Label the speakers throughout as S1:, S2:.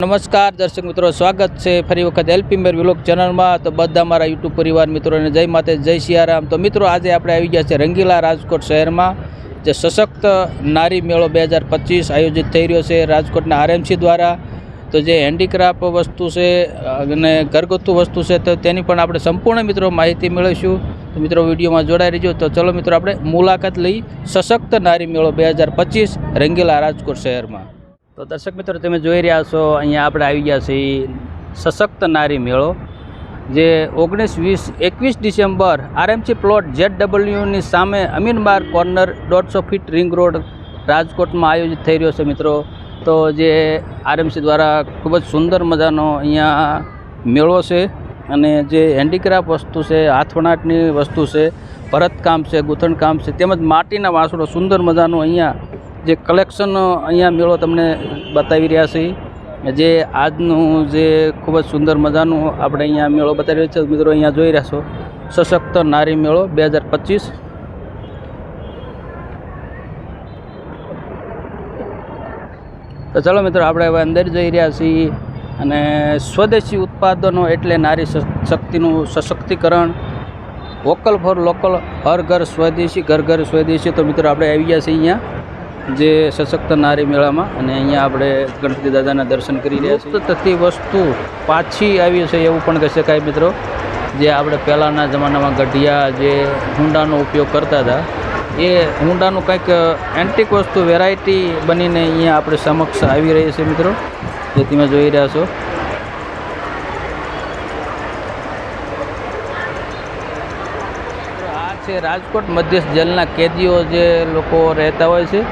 S1: નમસ્કાર દર્શક મિત્રો, સ્વાગત છે ફરી વખત એલપી મેર વ્લોગ ચેનલમાં। તો બધા મારા યુટ્યુબ પરિવાર મિત્રોને જય માતા જય સિયારામ। તો મિત્રો આજે આપણે આવી ગયા છે રંગીલા રાજકોટ શહેરમાં, જે સશક્ત નારી મેળો 2025 આયોજિત થઈ રહ્યો છે રાજકોટના આરએમસી દ્વારા। તો જે હેન્ડીક્રાફ્ટ વસ્તુ છે અને ઘરગથ્થુ વસ્તુ છે તો તેની પણ આપણે સંપૂર્ણ મિત્રો માહિતી મેળવીશું। તો મિત્રો વિડીયોમાં જોડાઈ રહેજો। તો ચલો મિત્રો આપણે મુલાકાત લઈ સશક્ત નારી મેળો 2025 રંગીલા રાજકોટ શહેરમાં। તો દર્શક મિત્રો તમે જોઈ રહ્યા છો, અહીંયા આપણે આવી ગયા છીએ સશક્ત નારી મેળો, જે 19, 20, 21 ડિસેમ્બર આરએમસી પ્લોટ ZWની સામે અમીનબાગ કોર્નર 150 ફીટ રિંગ રોડ રાજકોટમાં આયોજિત થઈ રહ્યો છે મિત્રો। તો જે આરએમસી દ્વારા ખૂબ જ સુંદર મજાનો અહીંયા મેળો છે, અને જે હેન્ડીક્રાફ્ટ વસ્તુ છે, હાથવણાટની વસ્તુ છે, ભરતકામ છે, ગૂંથણકામ છે, તેમજ માટીના વાસણો સુંદર મજાનું અહીંયા જે કલેક્શન અહીંયા મેળો તમને બતાવી રહ્યા છીએ। જે આજનું જે ખૂબ જ સુંદર મજાનું આપણે અહીંયા મેળો બતાવી રહ્યો છે મિત્રો, અહીંયા જોઈ રહ્યા છો સશક્ત નારી મેળો 2025। તો ચલો મિત્રો આપણે હવે અંદર જઈ રહ્યા છીએ, અને સ્વદેશી ઉત્પાદનો એટલે નારી શક્તિનું સશક્તિકરણ, વોકલ ફોર લોકલ, હર ઘર સ્વદેશી, ઘર ઘર સ્વદેશી। તો મિત્રો આપણે આવી ગયા છીએ અહીંયા જે સશક્ત નારી મેળામાં, અને અહીંયા આપણે ગણપતિ દાદાના દર્શન કરી રહ્યા છીએ। થતી વસ્તુ પાછી આવી છે એવું પણ કહી શકાય મિત્રો। જે આપણે પહેલાંના જમાનામાં ગઢિયા જે હુંડાનો ઉપયોગ કરતા હતા, એ હુંડાનું કંઈક એન્ટિક વસ્તુ વેરાયટી બનીને અહીંયા આપણે સમક્ષ આવી રહી છે મિત્રો, જે તમે જોઈ રહ્યા છો। આ છે રાજકોટ મધ્યસ્થ જેલના કેદીઓ જે લોકો રહેતા હોય છે,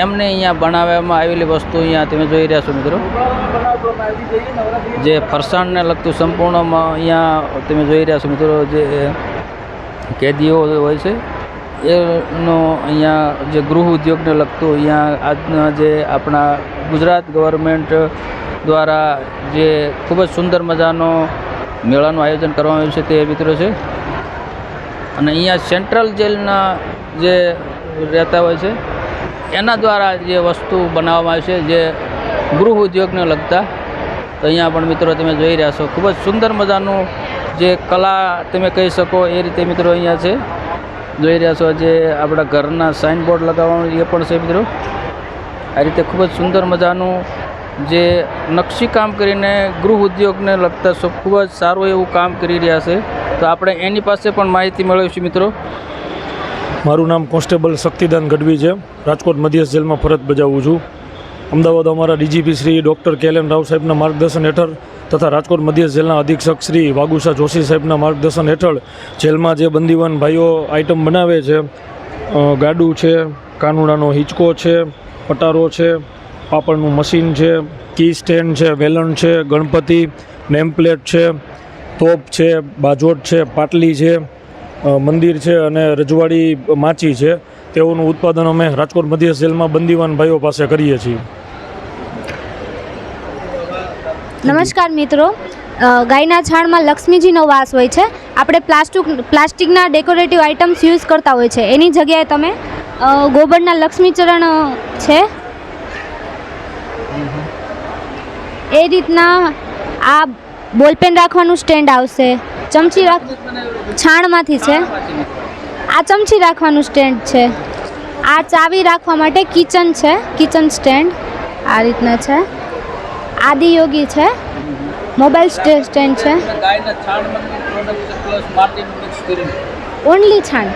S1: એમને અહીંયા બનાવવામાં આવેલી વસ્તુ અહીંયા તમે જોઈ રહ્યા છો મિત્રો। જે ફરસાણને લગતું સંપૂર્ણમાં અહીંયા તમે જોઈ રહ્યા છો મિત્રો, જે કેદીઓ હોય છે એનો અહીંયા જે ગૃહ ઉદ્યોગને લગતું અહીંયા આજના જે આપણા ગુજરાત ગવર્મેન્ટ દ્વારા જે ખૂબ જ સુંદર મજાનો મેળાનું આયોજન કરવામાં આવ્યું છે તે મિત્રો છે। અને અહીંયા સેન્ટ્રલ જેલના જે રહેતા હોય છે એના દ્વારા જે વસ્તુ બનાવવામાં આવે છે જે ગૃહ ઉદ્યોગને લગતા। તો અહીંયા પણ મિત્રો તમે જોઈ રહ્યા છો ખૂબ જ સુંદર મજાનું જે કલા તમે કહી શકો એ રીતે મિત્રો અહીંયા છે, જોઈ રહ્યા છો। જે આપણા ઘરના સાઇનબોર્ડ લગાવવાનું એ પણ છે મિત્રો। આ રીતે ખૂબ જ સુંદર મજાનું જે નકશીકામ કરીને ગૃહ ઉદ્યોગને લગતા ખૂબ જ સારું એવું કામ કરી રહ્યા છે। તો આપણે એની પાસે પણ માહિતી મેળવીશું મિત્રો।
S2: મારું નામ કોન્સ્ટેબલ શક્તિદાન ગઢવી છે, રાજકોટ મધ્યસ્થ જેલમાં ફરજ બજાવું છું। અમદાવાદ અમારા DGP Shri doctor KLM Rao સાહેબના માર્ગદર્શન હેઠળ તથા રાજકોટ મધ્યસ્થ જેલના અધિક્ષક શ્રી વાગુસા જોશી સાહેબના માર્ગદર્શન હેઠળ જેલમાં જે બંદીવાન ભાઈઓ આઇટમ બનાવે છે, ગાડું છે, કાનુડાનો હિંચકો છે, પટારો છે, પાપડનું મશીન છે, કી સ્ટેન્ડ છે, વેલણ છે, ગણપતિ, નેમપ્લેટ છે, તોપ છે, બાજોટ છે, પાટલી છે, મંદિર છે અને રજવાડી માચી છે, તેઓનું ઉત્પાદન અમે રાજકોટ મધ્યસ્થ જેલમાં બંદીવાન ભાઈઓ પાસે કરીએ છીએ।
S3: નમસ્કાર મિત્રો, ગાયના છાણમાં લક્ષ્મીજીનો વાસ હોય છે। આપણે પ્લાસ્ટિકના ડેકોરેટિવ આઇટમ્સ યુઝ કરતા હોય છે, એની જગ્યાએ તમે ગોબરના લક્ષ્મીચરણ છે એ રીતના આ બોલપેન રાખવાનું સ્ટેન્ડ આવશે, ચમચી છાણમાંથી છે, આ ચમચી રાખવાનું સ્ટેન્ડ છે, આ ચાવી રાખવા માટે કિચન છે, કિચન સ્ટેન્ડ આ રીતના છે, આદિયોગી છે, મોબાઈલ સ્ટેન્ડ છે, ઓનલી છાણ।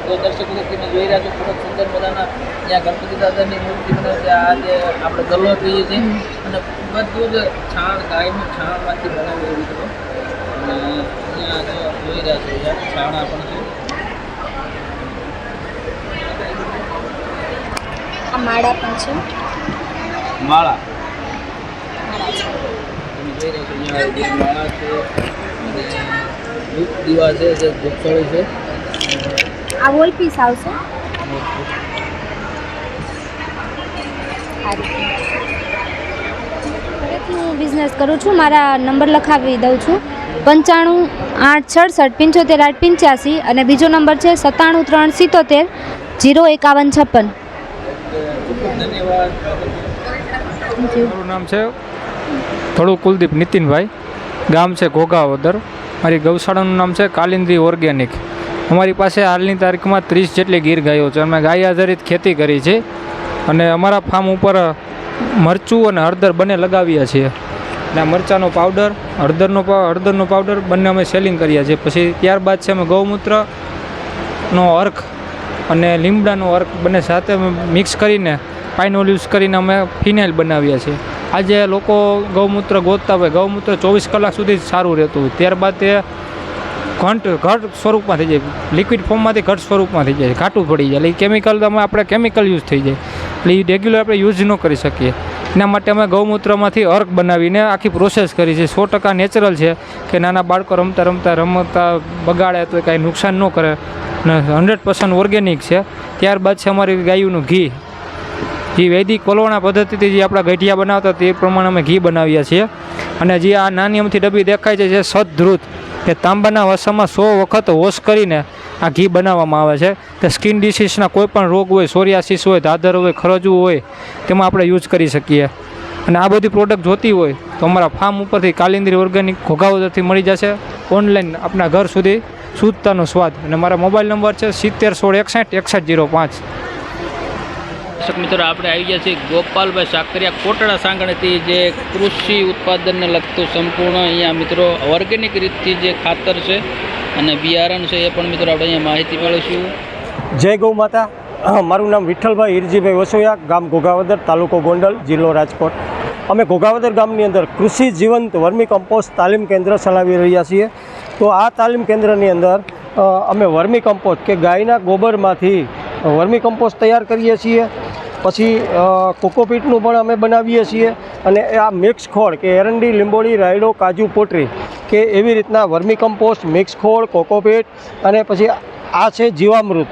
S1: તો દર્શકો તમે જોઈ રહ્યા છો ખૂબ જ સુંદર મજાના અહીંયા ગણપતિ દાદાની મૂર્તિ બને છે। આ જે આપણે ગલ્લો કહીએ છીએ, અને બધું જ છાણ, ગાયનું છાણમાંથી બનાવેલું મિત્રો। અને અહીંયા જોઈ રહ્યા છો છાણા પણ છે,
S3: આ માળા પણ છે,
S1: માળા તમે જોઈ રહ્યા છો અહીંયા માળા છે, અને ધૂપ દીવા છે, જે ધૂપસળી છે,
S3: આ વોલ પીસ આવશે। હું બિઝનેસ કરું છું, મારા નંબર લખાવી દઉં છું 95 867 75 885, અને બીજો નંબર છે 97 377 05156।
S1: ધન્યવાદ।
S4: મારું નામ છે થોડું કુલદીપ નીતિનભાઈ, ગામ છે ઘોઘાવદર. મારી ગૌશાળાનું નામ છે કાલિંદી ઓર્ગેનિક. અમારી પાસે હાલની તારીખમાં 30 જેટલી ગીર ગાયો છે. અમે ગાય આધારિત ખેતી કરી છે અને અમારા ફાર્મ ઉપર મરચું અને હળદર બંને લગાવ્યા છીએ. અને મરચાંનો પાવડર, હળદરનો પાવડર બંને અમે સેલિંગ કર્યા છે. પછી ત્યારબાદ છે અમે ગૌમૂત્રનો અર્ક અને લીમડાનો અર્ક બંને સાથે અમે મિક્સ કરીને પાઇનોલ યુઝ કરીને અમે ફિનાઇલ બનાવ્યા છે. આજે લોકો ગૌમૂત્ર ગોતતા હોય, ગૌમૂત્ર 24 કલાક સુધી જ સારું રહેતું હોય, ત્યારબાદ તે ઘટ સ્વરૂપમાં થઈ જાય, લિક્વિડ ફોર્મમાંથી ઘટ સ્વરૂપમાં થઈ જાય, ઘાટું પડી જાય. એટલે એ કેમિકલ આપણે કેમિકલ યુઝ થઈ જાય, એટલે એ રેગ્યુલર આપણે યુઝ ન કરી શકીએ. એના માટે અમે ગૌમૂત્રમાંથી અર્ક બનાવીને આખી પ્રોસેસ કરી છે. 100% નેચરલ છે કે નાના બાળકો રમતા બગાડે તો કાંઈ નુકસાન ન કરે, અને 100% ઓર્ગેનિક છે. ત્યારબાદ છે અમારી ગાયનું ઘી, જે વૈદિક વલોણા પદ્ધતિથી જે આપણા ગઠિયા બનાવતા તે પ્રમાણે અમે ઘી બનાવ્યા છીએ. અને જે આ નાની અમથી ડબ્બી દેખાય છે જે સદ્ધૃત, કે તાંબાના વાસણમાં 100 વખત વોશ કરીને આ ઘી બનાવવામાં આવે છે. તે સ્કિન ડિસીઝના કોઈ પણ રોગ હોય, સોરિયાસિસ હોય, દાદર હોય, ખરજવું હોય, તેમાં આપણે યુઝ કરી શકીએ. અને આ બધી પ્રોડક્ટ જોતી હોય તો અમારા ફાર્મ ઉપરથી કાલિંદી ઓર્ગેનિક ઘોઘાવદરથી મળી જશે ઓનલાઈન આપણા ઘર સુધી શુદ્ધતાનો સ્વાદ. અને મારા મોબાઈલ નંબર છે 7016616105.
S1: દર્શક મિત્રો, આપણે આવી ગયા છીએ ગોપાલભાઈ સાકરિયા કોટડા સાંગણેથી, જે કૃષિ ઉત્પાદનને લગતું સંપૂર્ણ અહીંયા મિત્રો ઓર્ગેનિક રીતથી જે ખાતર છે અને બિયારણ છે એ પણ મિત્રો આપણે અહીંયા માહિતી મેળવીશું.
S5: જય ગૌ માતા. મારું નામ વિઠ્ઠલભાઈ હિરજીભાઈ વસોયા, ગામ ઘોઘાવદર, તાલુકો ગોંડલ, જિલ્લો રાજકોટ. અમે ઘોઘાવદર ગામની અંદર કૃષિ જીવંત વર્મી કમ્પોસ્ટ તાલીમ કેન્દ્ર ચલાવી રહ્યા છીએ. તો આ તાલીમ કેન્દ્રની અંદર અમે વર્મી કમ્પોસ્ટ કે ગાયના ગોબરમાંથી વર્મી કમ્પોસ્ટ તૈયાર કરીએ છીએ. પછી કોકોપીટનું પણ અમે બનાવીએ છીએ. અને આ મિક્સ ખોળ કે એરંડી, લીંબોળી, રાયડો, કાજુ, પોટરી કે એવી રીતના વર્મી કમ્પોસ્ટ, મિક્સ ખોળ, કોકોપીટ અને પછી આ છે જીવામૃત.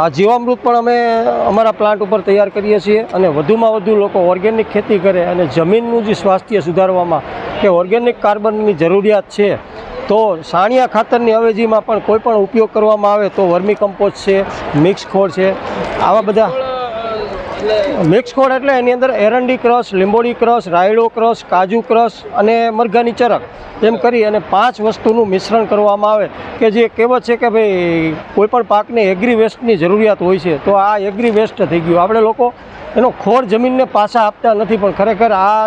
S5: આ જીવામૃત પણ અમે અમારા પ્લાન્ટ ઉપર તૈયાર કરીએ છીએ. અને વધુમાં વધુ લોકો ઓર્ગેનિક ખેતી કરે અને જમીનનું જે સ્વાસ્થ્ય સુધારવામાં કે ઓર્ગેનિક કાર્બનની જરૂરિયાત છે, તો સાણિયા ખાતરની અવેજીમાં પણ કોઈ પણ ઉપયોગ કરવામાં આવે તો વર્મી કમ્પોસ્ટ છે, મિક્સ ખોળ છે, આવા બધા. મિક્સ ખોળ એટલે એની અંદર એરંડી ક્રશ, લીંબોળી ક્રશ, રાયડો ક્રશ, કાજુ ક્રશ અને મરઘાની ચરક એમ કરી અને 5 વસ્તુનું મિશ્રણ કરવામાં આવે. કે જે કહેવત છે કે ભાઈ કોઈપણ પાકને એગ્રી વેસ્ટની જરૂરિયાત હોય છે, તો આ એગ્રી વેસ્ટ થઈ ગયું. આપણે લોકો એનો ખોળ જમીનને પાછા આપતા નથી, પણ ખરેખર આ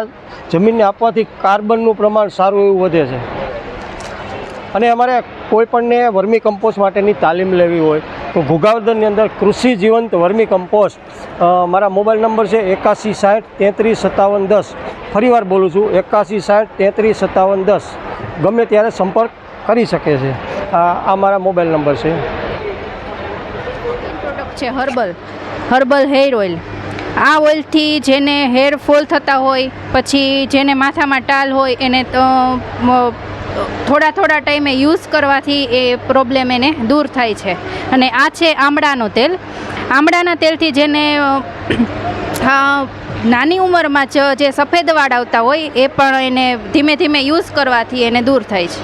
S5: જમીનને આપવાથી કાર્બનનું પ્રમાણ સારું એવું વધે છે. અને અમારે કોઈપણને વર્મી કમ્પોસ્ટ માટેની તાલીમ લેવી હોય તો ઘોઘાવદરની અંદર કૃષિ જીવંત વર્મી કમ્પોસ્ટ, મારા મોબાઈલ નંબર છે 8160 33 57 10. ફરીવાર બોલું છું, 8160 33 57 10. ગમે ત્યારે સંપર્ક કરી શકે છે. આ મારા મોબાઈલ નંબર છે.
S6: પ્રોડક્ટ છે હર્બલ હેર ઓઇલ. આ ઓઇલથી જેને હેરફોલ થતા હોય, પછી જેને માથામાં ટાલ હોય, એને તો થોડા ટાઈમે યુઝ કરવાથી એ પ્રોબ્લેમ એને દૂર થાય છે. અને આ છે આમળાનો તેલ. આમળાના તેલથી જેને નાની ઉંમરમાં જે સફેદ વાળ આવતા હોય એ પણ એને ધીમે ધીમે યુઝ કરવાથી એને દૂર થાય છે.